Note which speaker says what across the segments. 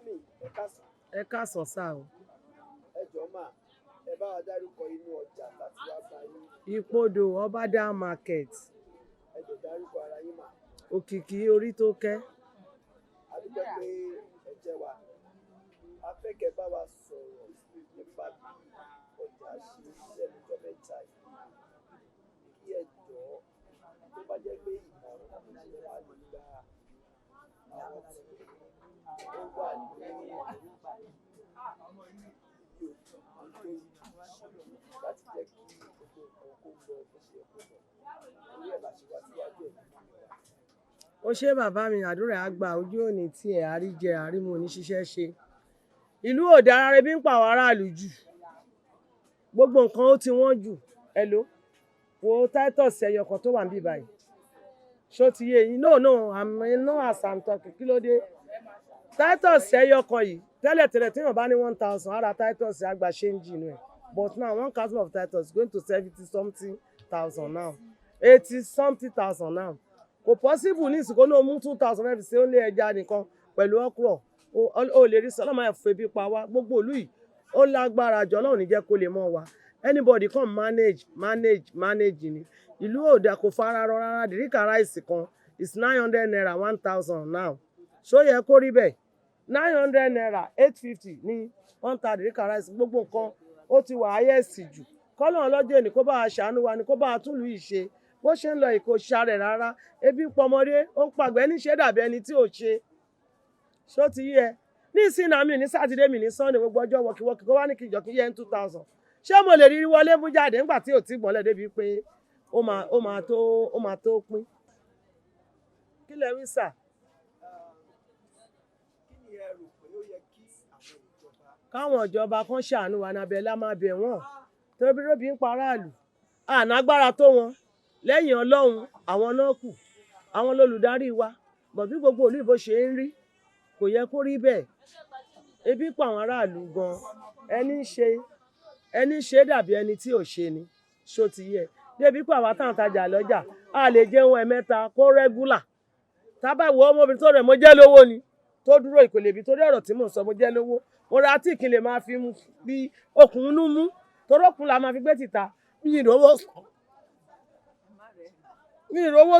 Speaker 1: Mami, ẹ káàsán.
Speaker 2: Ẹ káàsán sá o.
Speaker 1: Ẹ jọ̀ọ́ mà, ẹ bá wa dárúkọ inú ọjà láti wá bá yín.
Speaker 2: Ìpodò Ọbádá market.
Speaker 1: Ẹ jọ̀ọ́ dárúkọ ara yín mà.
Speaker 2: Òkìkí orí tó kẹ́.
Speaker 1: A dúpẹ́ pé ẹ jẹ́ wa. A fẹ́ kẹ́ bá wa sọ̀rọ̀ nípa bí ọjà ṣe ń ṣiṣẹ́ lọ́jọ́ mẹ́ta yìí. Kí ẹ jọ̀ọ́ tó bá jẹ́ pé ìmọ̀ràn ìjọba lè gba àwọn tí ó wà ní láti jẹ́ kí gbogbo nǹkan kó lọ bó ṣe yẹ kó lọ. Orí ẹ̀ la ṣe wá síwájú ẹ̀ nínú ìwà.
Speaker 2: Ó ṣé bàbá mi, àdúrà àgbà ojú òní tí ẹ̀ àríjẹ àrímu oníṣiṣẹ́ ṣe. Ìlú ò dára, ebi ń pa àwọn aráàlú jù. Gbogbo nǹkan ó ti wọ́n jù. Hello, wo Titus ẹyọ kan tó wà níbí báyìí. Ṣó ti yé yín? No, I'm no as I'm talking. Kí ló dé? Titus ẹyọ kan yìí tẹ́lẹ̀tẹ́lẹ̀ tí wọ́n bá ní 1,000 ara Titus àgbà change inú ẹ̀. But now 1 carton of Titus is going to 70 something thousand now. 80 something thousand now. Kò possible ní ìsìnkú ní o mú 2,000 mẹ́fì sí ó lé ẹja nìkan pẹ̀lú ọkùrọ̀. O lè rí sọ́nà máa fẹ́ bí pa wá. Gbogbo ìlú yìí ó lágbára jọ náà ò ní jẹ́ kó lè mọ́ wa. Anybody come manage ni. Ìlú ò dá kò fara rọ rárá. Dìríkà ráìsì kan is 900 naira 1,000 now. Ṣó yẹ kó rí bẹ́ẹ̀? 900 naira 850 ní wọ́n ta dìríkà ráìsì. Gbogbo nǹkan ó ti wà ayẹ́sì jù. Kọ́lọ́run ọlọ́jọ́ èní kó bá wa ṣàánú wa ni kó bá wa túlù yìí ṣe. Bó ṣe ń lọ ìkó ṣàrẹ̀ rárá. Ebi pọmọdé ó ń pàgbẹ́ ní ṣé dàbí ẹni tí ò ṣe. Ṣó ti yẹ? Ní ìsìn àmì ní Sátidé mi ní Sunday gbogbo ọjọ́ wọ̀kíwọ́kí kó wá ní kìjọ kí yẹ ń 2,000. Ṣé mo lè rí wọlé mú jáde nígbà tí ò tí gbọ́nlẹ̀ débi pé ó máa tó pín? Kí lẹ wí sà?
Speaker 1: Kí ni ẹ rò pé ó yẹ kí àwọn ìjọba
Speaker 2: Káwọn ìjọba kan ṣàánú wa nábẹ́ lá máa bẹ̀ wọ́n. Torí bí róbì ń pa aráàlú. Ànágbára tó wọn. Lẹ́yìn Ọlọ́run, àwọn náà kù. Àwọn lolùdarí wa. Bọ̀ bí gbogbo ìlú ìbò ṣe ń rí, kò yẹ kó rí bẹ́ẹ̀. Ebi pa àwọn aráàlú gan. Ẹni ṣe dàbí ẹni tí ò ṣe ni. Ṣó ti yẹ? Débi pé àwa táwọn tajà lọ́jà, a lè jẹun ẹ̀mẹ́ta kó rẹ́gúlà. Tábà wo ọmọbìnrin tó rẹ̀ mo jẹ́ lówó ni. Tó dúró ìkòlè bí torí ọ̀rọ̀ tí mò ń sọ mo jẹ́ lówó. Mo ra tí kí n lè máa fi mú bí okùn inú mú. Torí okùn la máa fi gbé tìta. Mi ìrówó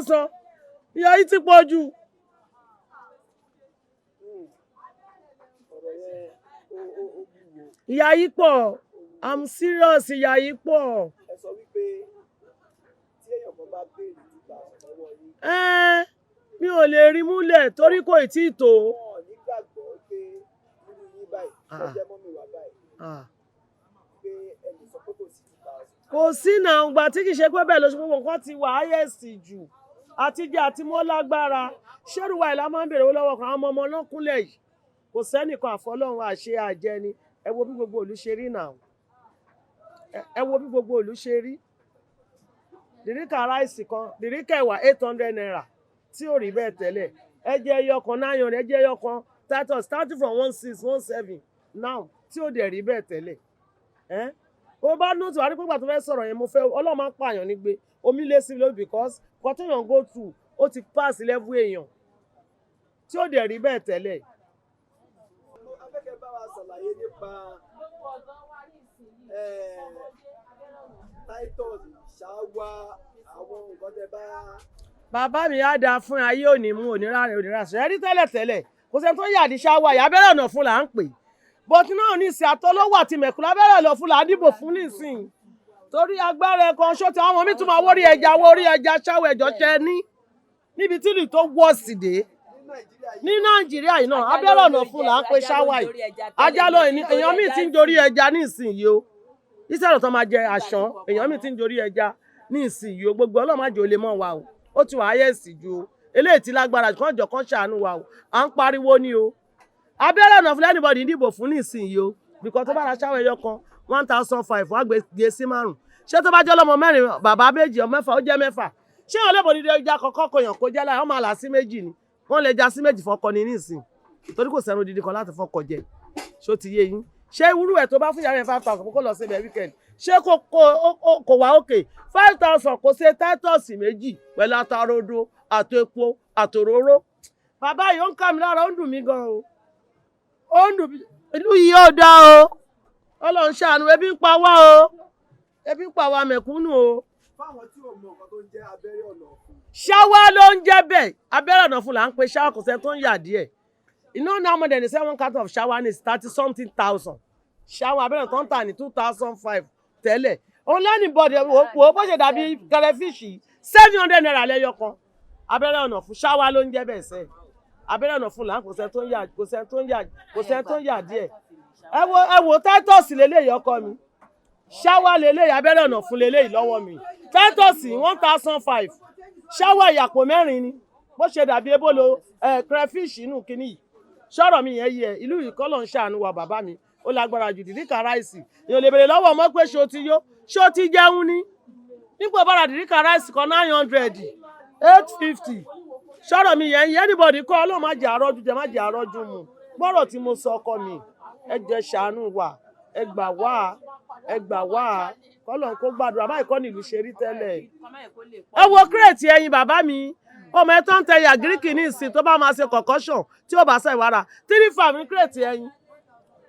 Speaker 2: san. Ìyà yìí ti pọ̀ jù.
Speaker 1: ọ̀rọ̀ yẹn ó wúwo?
Speaker 2: Ìyà yìí pọ̀. I'm serious, ìyà yìí pọ̀.
Speaker 1: Ẹ sọ wípé tí èèyàn kan bá béèrè 2,000 lọ́wọ́ yín,
Speaker 2: Mi ò lè rí múlẹ̀ torí kò ì tí ì tó.
Speaker 1: wọn ò ní gbàgbọ́ pé nínú yín báyìí tó jẹ́ mọ́mì wá báyìí pé ẹ lè sọ pé kò sí 2,000.
Speaker 2: Kò sí náà ìgbà tí kì í ṣe pé bẹ́ẹ̀ ló ṣe gbogbo nǹkan ti wà áyẹ̀sì jù. Àtijọ́ àti mọ́ lágbára. Ṣérùwà ìlà máa ń bèrè owó lọ́wọ́ kan àwọn ọmọ ọlọ́kúnlẹ̀ yìí. Kò sẹ́nìkan àfọlọ́run àṣẹ àjẹni. Ẹ wo bí gbogbo ìlú ṣe rí náà. Ẹ wo bí gbogbo ìlú ṣe rí. Dìríkà ráìsì kan, dìríkà ẹ̀wà 800 naira tí ò rí bẹ́ẹ̀ tẹ́lẹ̀. Ẹjẹ ẹyọ kan 900, ẹjẹ ẹyọ kan Titus starting from 16, 17 now tí ò dẹ̀ rí bẹ́ẹ̀ tẹ́lẹ̀. Ó bá nù tí wàá rí pé ìgbà tó fẹ́ sọ̀rọ̀ yẹn mo fẹ́ Ọlọ́run máa ń pààyàn nígbé omi lé sí lóbi because nǹkan tó yàn go through ó ti pass level èèyàn tí ò dẹ̀ rí bẹ́ẹ̀ tẹ́lẹ̀.
Speaker 1: Afẹ́kẹ́ bá wa ṣàlàyé nípa Titus ṣáwá àwọn nǹkan tẹ bá.
Speaker 2: Bàbá mi á dáa fún ayé òní mú oníràṣẹ. Ẹ rí tẹ́lẹ̀tẹ́lẹ̀ kò sẹ́ni tó yàdí ṣáwá yà abẹ́rẹ́ ọ̀nà fún là ń pè. Bọ́tí náà ní ìsìn àtọlọ́wọ́ àti mẹ̀kúlá abẹ́rẹ́ ọ̀nà fún là á dìbò fún nísìn. Torí agbára ẹ̀kan ṣó ti àwọn ọmọ mi tún máa wórí ẹja ṣáwó ẹjọ́ ṣẹ ní. Níbi tí ìlú tó wọ́ọ̀sì dé. Ní Nàìjíríà yìí náà abẹ́rẹ́ ọ̀nà fún là ń pè ṣáwá yìí. Ajá lọ èèyàn mi ti ń dorí ẹja ní ìsìn yìí o. Ìṣẹ̀lẹ̀ tó máa jẹ àṣán èèyàn mi ti ń dorí ẹja ní ìsìn yìí o. Gbogbo ọlọ́màjò lè mọ̀ wa o. Ó ti wà áyẹ̀sì ju o. Eléyìí ti lágbára kan jọ kan ṣàánú wa o. À ń pariwo ni o. Abẹ́rẹ́ ọ̀nà fún anybody dìbò fún nísìnyí o. Because tó bá ra ṣáwó ẹyọ kan 1,500 wá gbé sí márùn. Ṣé tó bá jẹ́ ọlọ́mọ mẹ́rin bàbá méjì ọ mẹ́fà ó jẹ́ mẹ́fà. Ṣé wọn lè bọ̀ dídé ẹja kọ̀ọ̀kan kọyàn kó jẹ́ láì wọ́n máa là sí méjì ni. Wọ́n lè já sí méjì fọkọ ni nísìn. Torí kò sẹ́nu dídí kan láti fọkọ jẹ. Ṣó ti yé yín? Ṣé irú ẹ̀ tó bá fún yàrá yẹn 5,000 kó lọ sí ibẹ̀ weekend? Ṣé kò wá òkè 5,000 kò ṣe Titus méjì pẹ̀lú atarodo àti epo àtòróró. Bàbá yìí ó ń ká mi lára ó ń dùn mí gan o. ó ń dùn mí ìlú yìí ò dá o Ọlọ́run ṣàánú ebi ń pa wá o ebi ń pa wá mẹ̀kúnnù o.
Speaker 1: fáwọn tí ò mọ nǹkan tó ń jẹ́ abẹ́rẹ́ ọ̀nà ọ̀fun.
Speaker 2: ṣáwá ló ń jẹ́ bẹ́ẹ̀ abẹ́rẹ́ ọ̀nà ọ̀fun là ń pe ṣáwá kò sẹ́ni tó ń yà díẹ̀ you know now more than the 7 carton of shower is 30-something thousand shower abẹ́rẹ́ tó ń tà ní 2005 tẹ́lẹ̀ òun lẹ́nu bọ̀dẹ̀ wò bó ṣe dàbí kẹrẹfíṣì 700 naira lẹ́yọ kan abẹ́rẹ́ ọ̀nà ọ̀fun ṣáwá ló ń jẹ́ bẹ́ẹ̀ sẹ́ẹ̀ abẹ́rẹ́ ọ̀nà ọ̀fun là ń kò sẹ́ni tó ń yà díẹ̀ ẹ wo titus lélẹ́yìí ọkọ mi ṣáwá lélẹ́yìí abẹ́rẹ́ ọ̀nà ọ̀fun lélẹ́yìí lọ́wọ́ mi titus 1005 ṣáwá ìyàpò 4 ni bó ṣe dàbí ebolo crayfish inú kinní yìí ṣọ́rọ̀ mi yẹn yẹ ìlú yìí kọ́ ló ń ṣàánú wa bàbá mi ó lágbára jù dìríkà ráìsì èèyàn lè bèrè lọ́wọ́ ọmọ pé ṣé o ti yó ṣé o ti jẹun ní nípò bára dìríkà ráìsì kan 900 850 ṣọ́rọ̀ mi yẹn yẹ anybody kọ́ ọlọ́run má jẹ́ àrọ́jú jẹ má jẹ́ àrọ́jú mu gbọ́rọ̀ tí mo sọ ọkọ mi ẹ jẹ́ ṣàánú wa ẹ gbà wá kọ́lọ́n kó gbàdúrà báyìí kọ́ nílùú ṣe rí tẹ́lẹ̀ ẹ wo kírètì ẹyin bàbá mi ọmọ ẹ tó ń tẹ ẹyà gíríkì ní ìsìn tó bá máa ṣe kọ̀kọ́ṣàn tí ó bá ṣe ìwára 3-5 ní kírètì ẹyin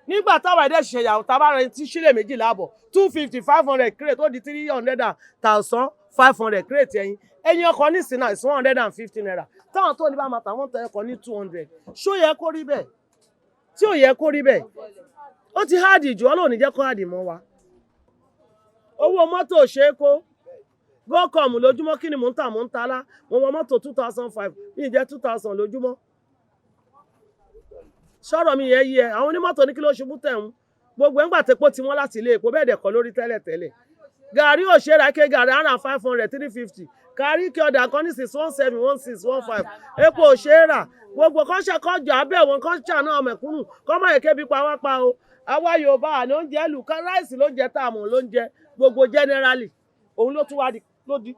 Speaker 2: nígbà táwọn ẹ̀dẹ̀ ṣe ìyàwó tábà rẹ tí sílẹ̀ 2 láàbọ̀ 250-500 kírètì ó di 300,500 kírètì ẹyin ọkọ̀ ní ìsìn náà is 150 naira táwọn tó ní bá máa tàwọn tẹ ẹkọ̀ ní 200 ṣó yẹ kó rí bẹ́ẹ̀ tí ò yẹ kó rí bẹ́ẹ̀ ó ti háàdì jù Ọlọ́run ní jẹ́ kó háàdì mọ́ wa owó mọ́tò ṣe é kó gọ́kọ̀mù lójúmọ́ kí ni mò ń tà mò ń talá mo wọ mọ́tò 2005 ní ìjẹ́ 2000 lójúmọ́ ṣọ́rọ̀ mi yẹn yẹ àwọn onímọ́tò ní kí ló ṣubú tẹ̀hún gbogbo ẹ̀ ń gbà tepo tí wọ́n láti ilé epo bẹ́ẹ̀ dẹ̀ kọ́ lórí tẹ́lẹ̀ gàrí òṣèré ake gàrí 500 350 kárí kí ọ̀dà kan ní 617 16 15 epo òṣèré gbogbo kọ́ṣẹ́ kọjọ abẹ́ wọn kọ́ṣẹ́ náà mẹ̀kúnnù kọ́mọ èké bí pa wá pa o àwa Yorùbá ló ń jẹ lù ká ráìsì ló ń jẹ tá a mọ̀ ló ń jẹ gbogbo generally òun ló tún wá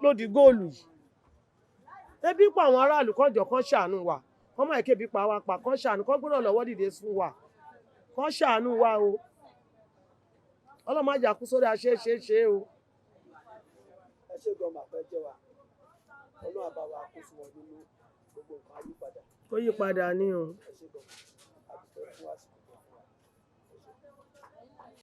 Speaker 2: ló di góòlù yìí ebi pa àwọn aráàlú kọjọ kan ṣàánú wa kọ́mọ èké bí pa wá pa kan ṣàánú kọ́ gbọ́dọ̀ lọ́wọ́ dìde fún wa kan ṣàánú wa o ọlọ́mọ àjà kú sórí àṣeṣeṣe o.
Speaker 1: ẹ ṣe gan màá fẹ́ jẹ́ wa ọlọ́run àbáwá kó fún wọn nínú gbogbo nǹkan ayípadà.
Speaker 2: ó yí padà ní o.
Speaker 1: ẹ ṣe gan àdúgbò fún àsìkò.